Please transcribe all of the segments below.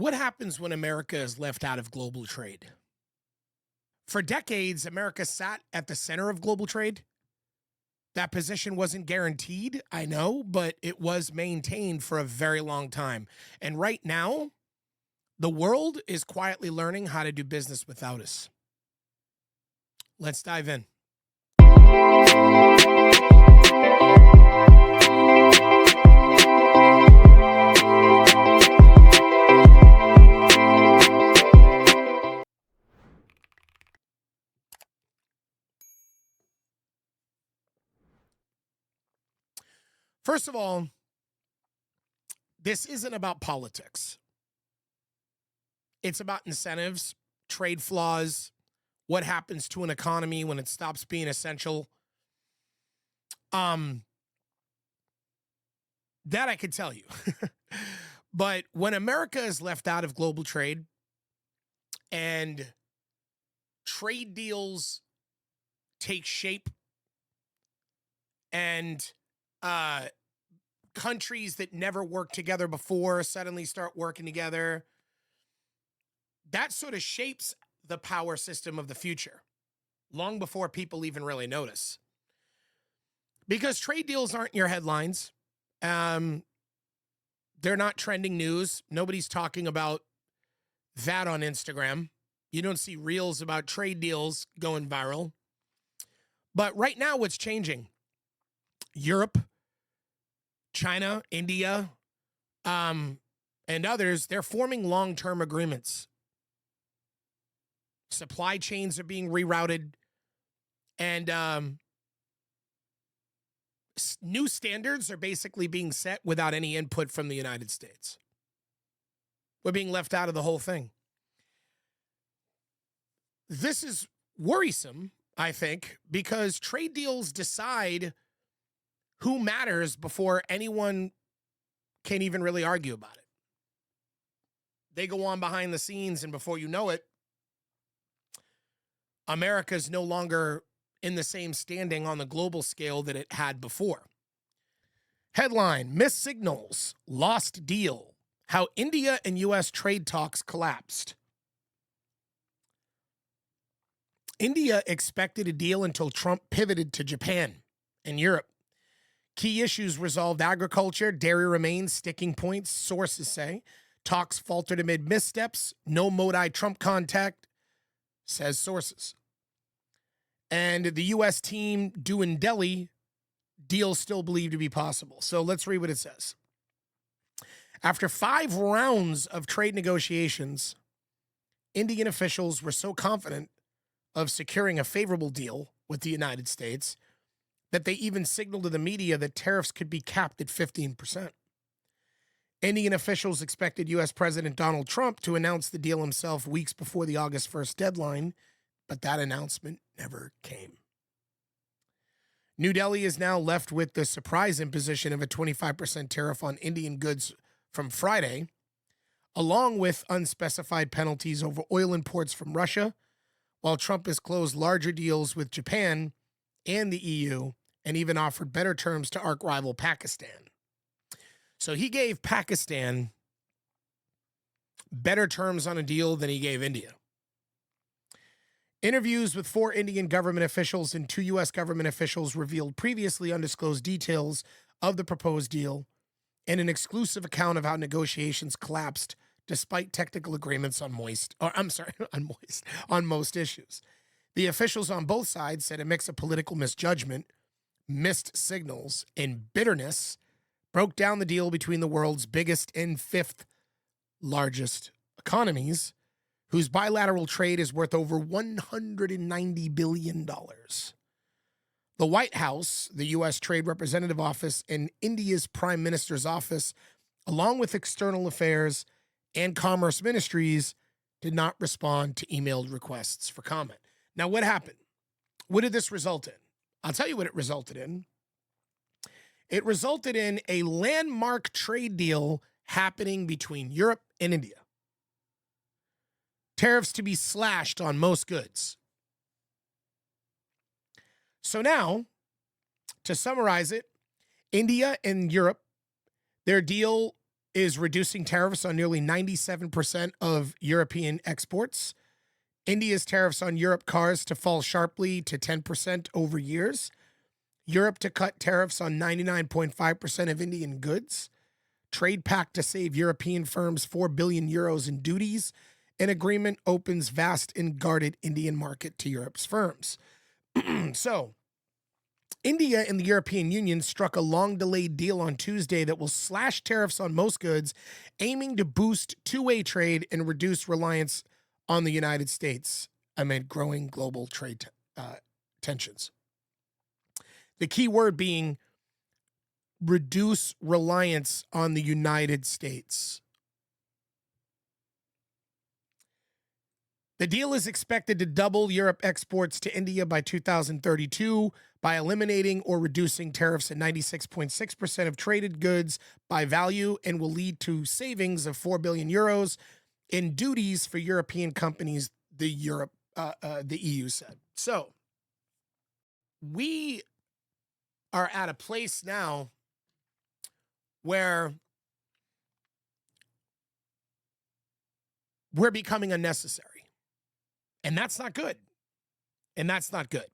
What happens when America is left out of global trade? For decades, America sat at the center of global trade. That position wasn't guaranteed, I know, but it was maintained for a very long time. And right now, the world is quietly learning how to do business without us. Let's dive in. First of all, this isn't about politics. It's about incentives, trade flaws, what happens to an economy when it stops being essential. That I could tell you. But when America is left out of global trade and trade deals take shape and countries that never worked together before suddenly start working together, that sort of shapes the power system of the future long before people even really notice. Because trade deals aren't in your headlines. They're not trending news. Nobody's talking about that on Instagram. You don't see reels about trade deals going viral. But right now, what's changing? Europe, China, India, and others, they're forming long-term agreements. Supply chains are being rerouted, and new standards are basically being set without any input from the United States. We're being left out of the whole thing. This is worrisome, I think, because trade deals decide who matters before anyone can even really argue about it. They go on behind the scenes, and before you know it, America's no longer in the same standing on the global scale that it had before. Headline: Missed signals, lost deal. How India and U.S. trade talks collapsed. India expected a deal until Trump pivoted to Japan and Europe. Key issues resolved: agriculture, dairy remains sticking points, sources say. Talks faltered amid missteps. No Modi-Trump contact, says sources. And the U.S. team due in Delhi, deal still believed to be possible. So let's read what it says. After 5 rounds of trade negotiations, Indian officials were so confident of securing a favorable deal with the United States that they even signaled to the media that tariffs could be capped at 15%. Indian officials expected U.S. President Donald Trump to announce the deal himself weeks before the August 1st deadline, but that announcement never came. New Delhi is now left with the surprise imposition of a 25% tariff on Indian goods from Friday, along with unspecified penalties over oil imports from Russia, while Trump has closed larger deals with Japan and the EU and even offered better terms to arch rival Pakistan. So he gave Pakistan better terms on a deal than he gave India. Interviews with 4 Indian government officials and 2 U.S. government officials revealed previously undisclosed details of the proposed deal and an exclusive account of how negotiations collapsed despite technical agreements on most issues. The officials on both sides said a mix of political misjudgment, missed signals, and bitterness broke down the deal between the world's biggest and 5th largest economies, whose bilateral trade is worth over $190 billion. The White House, the U.S. Trade Representative Office, and India's Prime Minister's Office, along with External Affairs and Commerce Ministries, did not respond to emailed requests for comment. Now, what happened? What did this result in? I'll tell you what it resulted in. It resulted in a landmark trade deal happening between Europe and India. Tariffs to be slashed on most goods. So now, to summarize it, India and Europe, their deal is reducing tariffs on nearly 97% of European exports. India's tariffs on Europe cars to fall sharply to 10% over years. Europe to cut tariffs on 99.5% of Indian goods. Trade pact to save European firms 4 billion euros in duties. An agreement opens vast and guarded Indian market to Europe's firms. So, India and the European Union struck a long-delayed deal on Tuesday that will slash tariffs on most goods, aiming to boost two-way trade and reduce reliance on the United States amid growing global trade tensions. The key word being reduce reliance on the United States. The deal is expected to double Europe exports to India by 2032 by eliminating or reducing tariffs at 96.6% of traded goods by value, and will lead to savings of 4 billion euros in duties for European companies, the EU said. So we are at a place now where we're becoming unnecessary. And that's not good. And that's not good.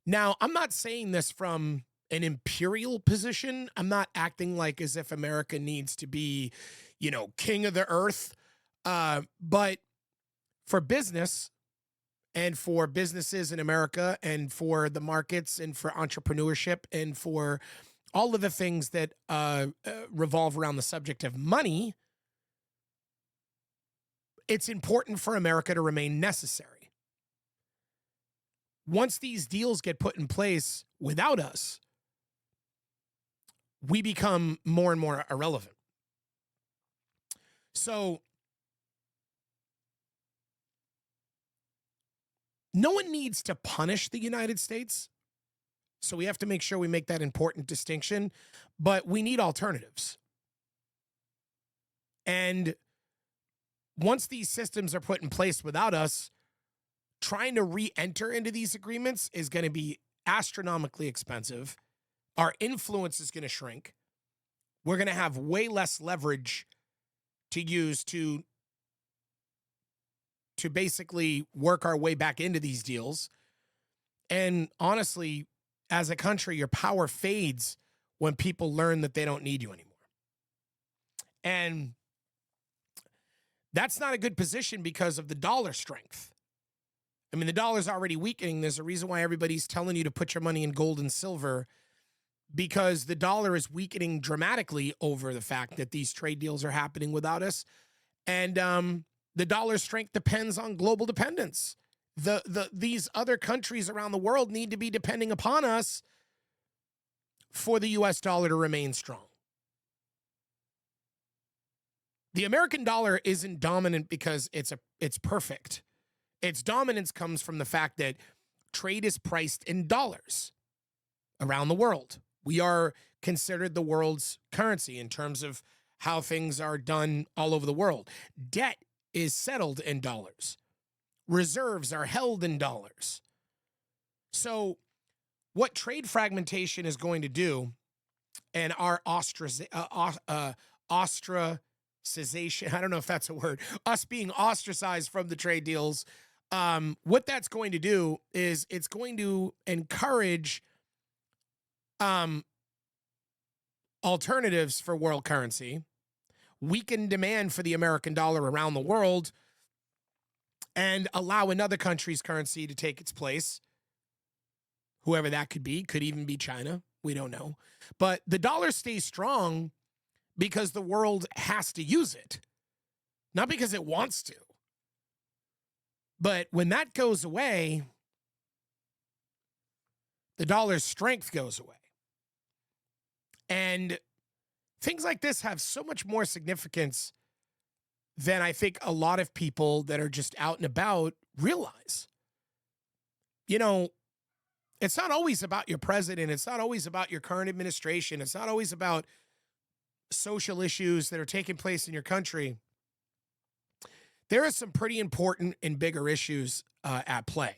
Now, I'm not saying this from an imperial position. I'm not acting like as if America needs to be, king of the earth. But for business and for businesses in America and for the markets and for entrepreneurship and for all of the things that revolve around the subject of money, it's important for America to remain necessary. Once these deals get put in place without us, we become more and more irrelevant. So no one needs to punish the United States. So we have to make sure we make that important distinction, but we need alternatives. And once these systems are put in place without us, trying to re-enter into these agreements is going to be astronomically expensive. Our influence is going to shrink. We're going to have way less leverage to use to basically work our way back into these deals. And honestly, as a country, your power fades when people learn that they don't need you anymore. And that's not a good position because of the dollar strength. I mean, the dollar's already weakening. There's a reason why everybody's telling you to put your money in gold and silver, because the dollar is weakening dramatically over the fact that these trade deals are happening without us. And the dollar's strength depends on global dependence. These other countries around the world need to be depending upon us for the U.S. dollar to remain strong. The American dollar isn't dominant because it's perfect. Its dominance comes from the fact that trade is priced in dollars around the world. We are considered the world's currency in terms of how things are done all over the world. Debt is settled in dollars. Reserves are held in dollars. So what trade fragmentation is going to do, and our ostracization, I don't know if that's a word, us being ostracized from the trade deals, what that's going to do is it's going to encourage alternatives for world currency, weaken demand for the American dollar around the world, and allow another country's currency to take its place. Whoever that could even be China. We don't know. But the dollar stays strong because the world has to use it, not because it wants to. But when that goes away, the dollar's strength goes away. And things like this have so much more significance than I think a lot of people that are just out and about realize. It's not always about your president. It's not always about your current administration. It's not always about social issues that are taking place in your country. There are some pretty important and bigger issues at play.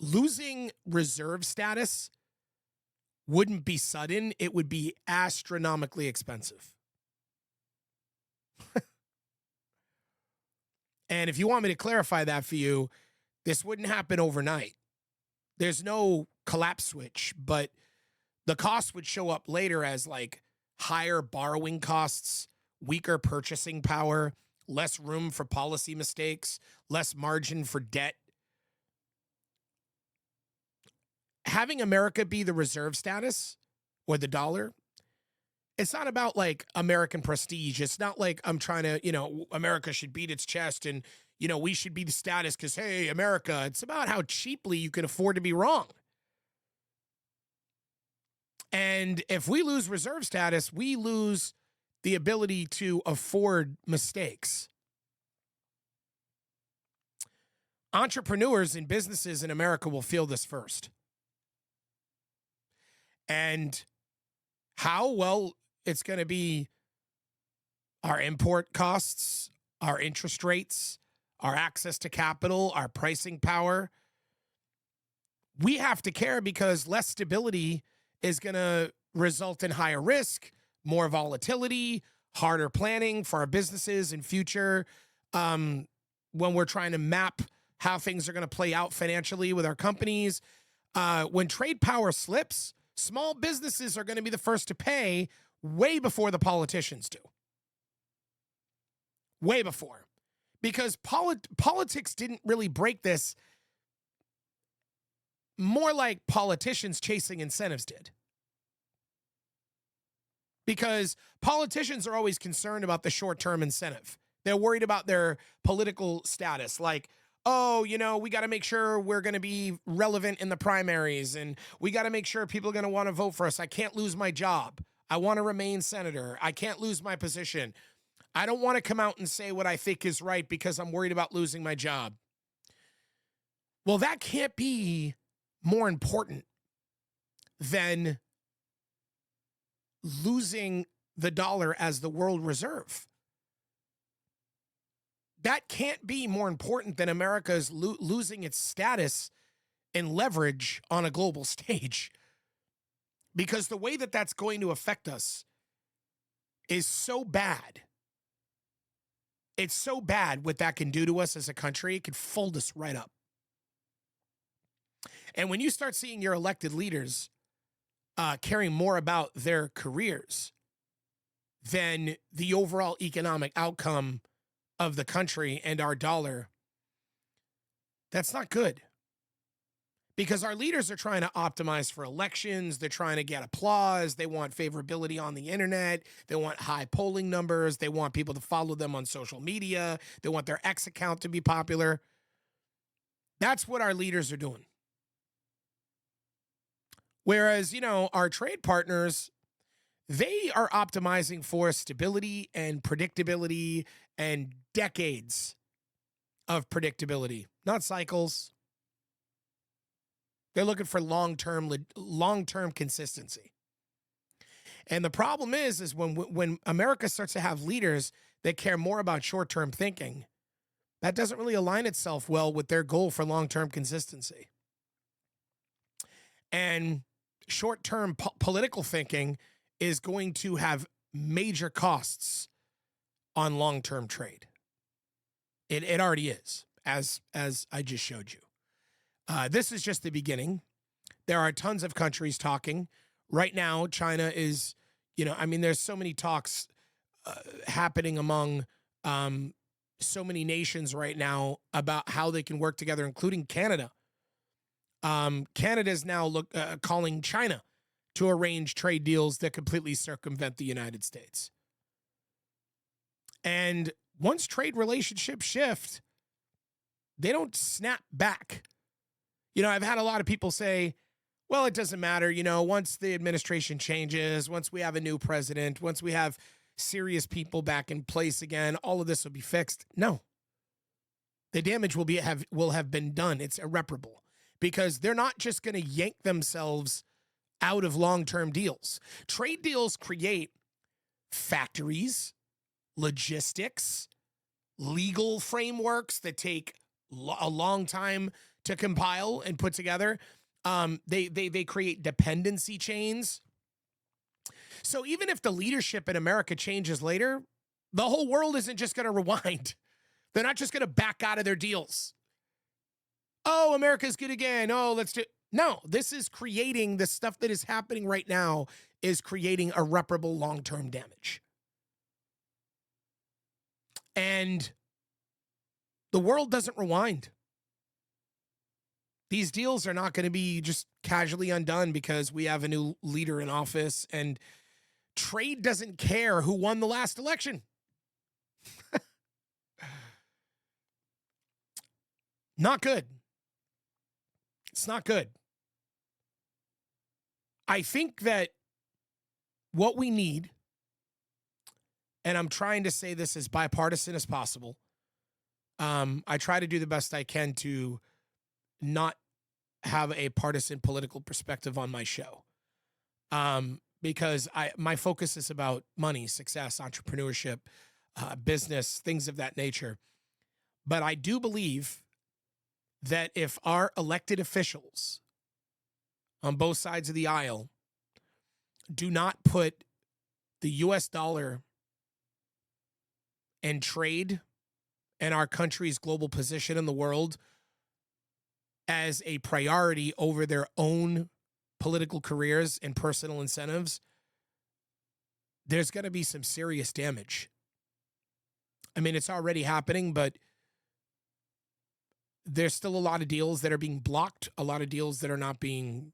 Losing reserve status wouldn't be sudden. It would be astronomically expensive. And if you want me to clarify that for you, this wouldn't happen overnight. There's no collapse switch, but the cost would show up later as like higher borrowing costs, weaker purchasing power, less room for policy mistakes, less margin for debt. Having America be the reserve status or the dollar, it's not about like American prestige. It's not like I'm trying to, America should beat its chest and, we should be the status because, hey, America. It's about how cheaply you can afford to be wrong. And if we lose reserve status, we lose the ability to afford mistakes. Entrepreneurs and businesses in America will feel this first. And how? Well, it's going to be our import costs, our interest rates, our access to capital, our pricing power. We have to care because less stability is going to result in higher risk, more volatility, harder planning for our businesses in future. When we're trying to map how things are going to play out financially with our companies, when trade power slips, small businesses are going to be the first to pay way before the politicians do. Way before. Because politics didn't really break this, more like politicians chasing incentives did. Because politicians are always concerned about the short-term incentive. They're worried about their political status. Like, oh, we got to make sure we're going to be relevant in the primaries, and we got to make sure people are going to want to vote for us. I can't lose my job. I want to remain senator. I can't lose my position. I don't want to come out and say what I think is right because I'm worried about losing my job. Well, that can't be more important than losing the dollar as the world reserve. That can't be more important than America's losing its status and leverage on a global stage. Because the way that that's going to affect us is so bad. It's so bad what that can do to us as a country. It could fold us right up. And when you start seeing your elected leaders caring more about their careers than the overall economic outcome of the country and our dollar, that's not good. Because our leaders are trying to optimize for elections. They're trying to get applause. They want favorability on the internet. They want high polling numbers. They want people to follow them on social media. They want their X account to be popular. That's what our leaders are doing. Whereas, our trade partners, they are optimizing for stability and predictability and decades of predictability, not cycles. They're looking for long-term consistency. And the problem is when America starts to have leaders that care more about short-term thinking, that doesn't really align itself well with their goal for long-term consistency. And short-term political thinking is going to have major costs on long-term trade. It already is, as I just showed you. This is just the beginning. There are tons of countries talking. Right now, China is, there's so many talks happening among so many nations right now about how they can work together, including Canada. Canada is now calling China to arrange trade deals that completely circumvent the United States. And once trade relationships shift, they don't snap back. I've had a lot of people say, well, it doesn't matter. Once the administration changes, once we have a new president, once we have serious people back in place again, all of this will be fixed. No. The damage will have been done. It's irreparable because they're not just going to yank themselves out of long-term deals. Trade deals create factories, logistics, legal frameworks that take a long time to compile and put together. They create dependency chains. So even if the leadership in America changes later, The whole world isn't just going to rewind. They're not just going to back out of their deals. Oh, America's good again. Oh, let's do. No, this is creating the stuff that is happening right now is creating irreparable long-term damage. And the world doesn't rewind. These deals are not going to be just casually undone because we have a new leader in office, and trade doesn't care who won the last election. Not good. It's not good. I think that what we need, and I'm trying to say this as bipartisan as possible, I try to do the best I can to not have a partisan political perspective on my show, because my focus is about money, success, entrepreneurship, business, things of that nature. But I do believe that if our elected officials on both sides of the aisle do not put the U.S. dollar and trade and our country's global position in the world as a priority over their own political careers and personal incentives, there's going to be some serious damage. I mean, it's already happening, but there's still a lot of deals that are being blocked, a lot of deals that are not being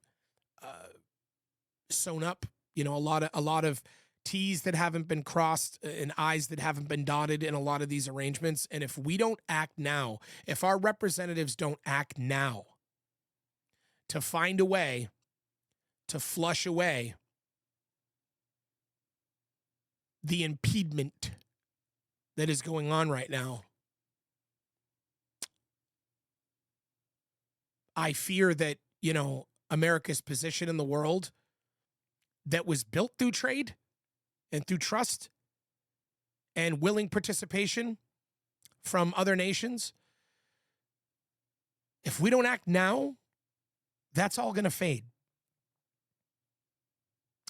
sewn up. You know, a lot of T's that haven't been crossed and I's that haven't been dotted in a lot of these arrangements. And if we don't act now, if our representatives don't act now to find a way to flush away the impediment that is going on right now, I fear that, you know, America's position in the world that was built through trade and through trust and willing participation from other nations, if we don't act now, that's all going to fade.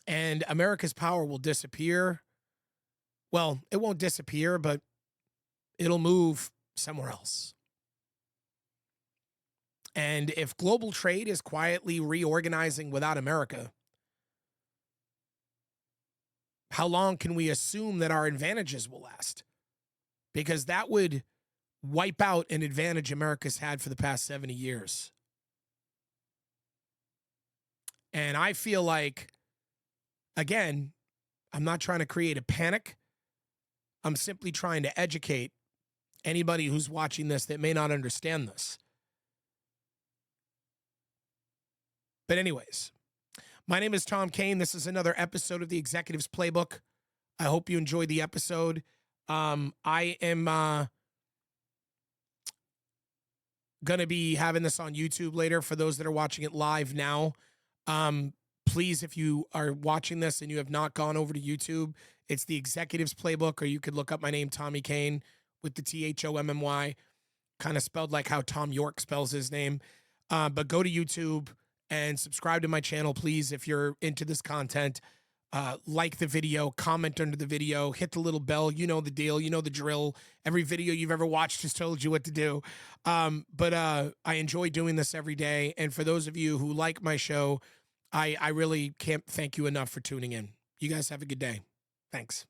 And America's power will disappear. Well, it won't disappear, but it'll move somewhere else. And if global trade is quietly reorganizing without America, how long can we assume that our advantages will last? Because that would wipe out an advantage America's had for the past 70 years. And I feel like, again, I'm not trying to create a panic. I'm simply trying to educate anybody who's watching this that may not understand this. But anyways, my name is Tom Kane. This is another episode of the Executives Playbook. I hope you enjoyed the episode. I am going to be having this on YouTube later for those that are watching it live now. Please, if you are watching this and you have not gone over to YouTube, it's the Executives Playbook, or you could look up my name, Tommy Kane, with the Thommmy, kind of spelled like how Tom York spells his name. But go to YouTube and subscribe to my channel, please, if you're into this content. Like the video, comment under the video, hit the little bell. You know the deal. You know the drill. Every video you've ever watched has told you what to do. But I enjoy doing this every day. And for those of you who like my show, I really can't thank you enough for tuning in. You guys have a good day. Thanks.